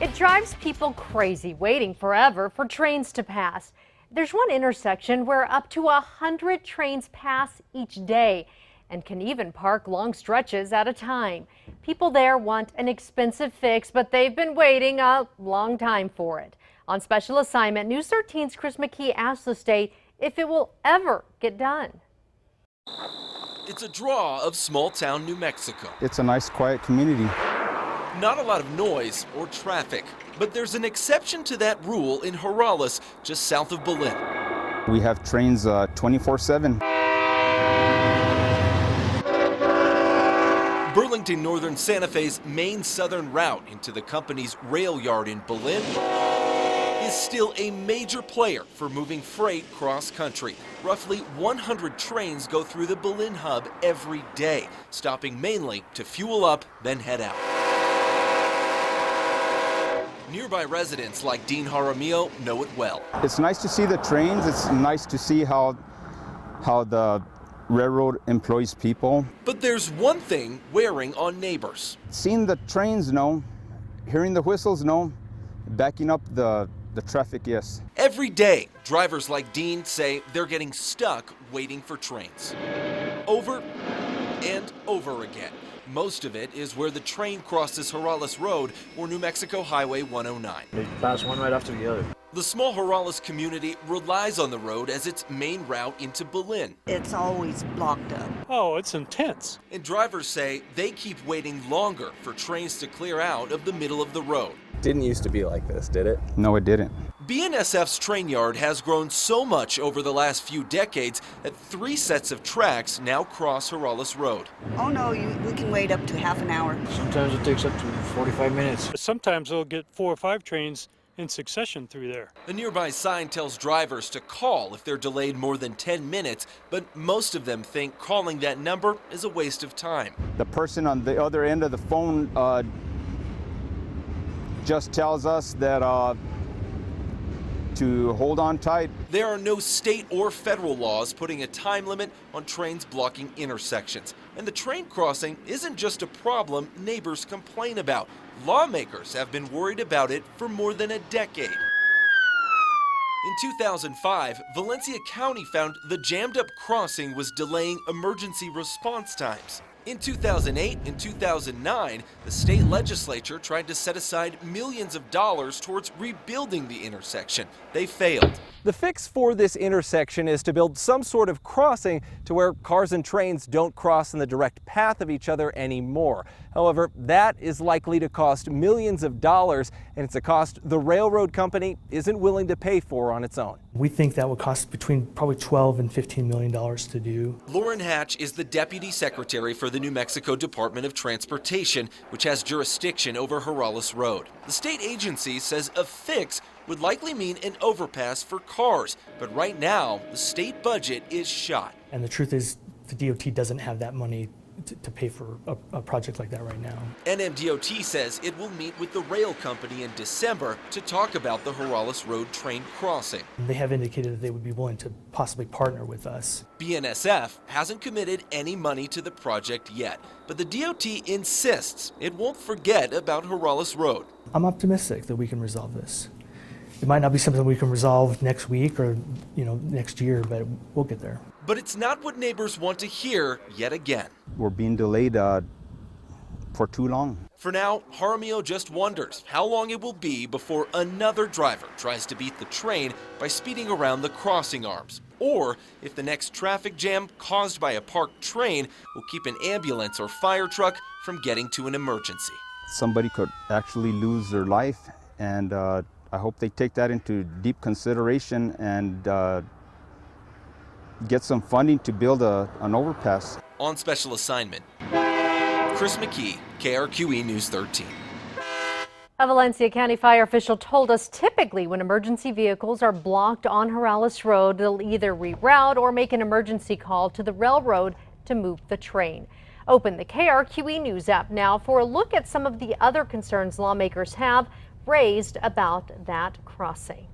It drives people crazy waiting forever for trains to pass. There's one intersection where up to 100 trains pass each day and can even park long stretches at a time. People there want an expensive fix, but they've been waiting a long time for it. On special assignment, News 13's Chris McKee asked the state if it will ever get done. It's a draw of small-town New Mexico. It's a nice, quiet community. Not a lot of noise or traffic, but there's an exception to that rule in Jorales, just south of Belen. We have trains 24/7. Burlington Northern Santa Fe's main southern route into the company's rail yard in Belen is still a major player for moving freight cross-country. Roughly 100 trains go through the Belen hub every day, stopping mainly to fuel up, then head out. Nearby residents like Dean Jaramillo know it well. It's nice to see the trains. It's nice to see how the railroad employs people. But there's one thing wearing on neighbors. Seeing the trains, no. Hearing the whistles, no. Backing up the traffic, yes. Every day, drivers like Dean say they're getting stuck waiting for trains. Over and over again. Most of it is where the train crosses Jorales Road or New Mexico Highway 109. They pass one right after the other. The small Jorales community relies on the road as its main route into Belen. It's always blocked up. Oh, it's intense. And drivers say they keep waiting longer for trains to clear out of the middle of the road. Didn't used to be like this, did it? No, it didn't. BNSF's train yard has grown so much over the last few decades that 3 sets of tracks now cross Jorales Road. Oh no, we can wait up to half an hour. Sometimes it takes up to 45 minutes. Sometimes they'll get 4 or 5 trains in succession through there. The nearby sign tells drivers to call if they're delayed more than 10 minutes, but most of them think calling that number is a waste of time. The person on the other end of the phone just tells us that to hold on tight. There are no state or federal laws putting a time limit on trains blocking intersections. And the train crossing isn't just a problem neighbors complain about. Lawmakers have been worried about it for more than a decade. In 2005, Valencia County found the jammed-up crossing was delaying emergency response times. In 2008 and 2009, the state legislature tried to set aside millions of dollars towards rebuilding the intersection. They failed. The fix for this intersection is to build some sort of crossing to where cars and trains don't cross in the direct path of each other anymore. However, that is likely to cost millions of dollars, and it's a cost the railroad company isn't willing to pay for on its own. We think that would cost between probably $12 and $15 million to do. Lauren Hatch is the Deputy Secretary for the New Mexico Department of Transportation, which has jurisdiction over Jorales Road. The state agency says a fix would likely mean an overpass for cars, but right now the state budget is shot. And the truth is the DOT doesn't have that money to pay for a project like that right now. NMDOT says it will meet with the rail company in December to talk about the Jorales Road train crossing. They have indicated that they would be willing to possibly partner with us. BNSF hasn't committed any money to the project yet, but the DOT insists it won't forget about Jorales Road. I'm optimistic that we can resolve this. It might not be something we can resolve next week or next year, but we'll get there. But it's not what neighbors want to hear yet again. We're being delayed for too long. For now, Jaramillo just wonders how long it will be before another driver tries to beat the train by speeding around the crossing arms, or if the next traffic jam caused by a parked train will keep an ambulance or fire truck from getting to an emergency. Somebody could actually lose their life, and I hope they take that into deep consideration and get some funding to build an overpass. On special assignment, Chris McKee, KRQE News 13. A Valencia County fire official told us typically when emergency vehicles are blocked on Jorales Road, they'll either reroute or make an emergency call to the railroad to move the train. Open the KRQE News app now for a look at some of the other concerns lawmakers have raised about that crossing.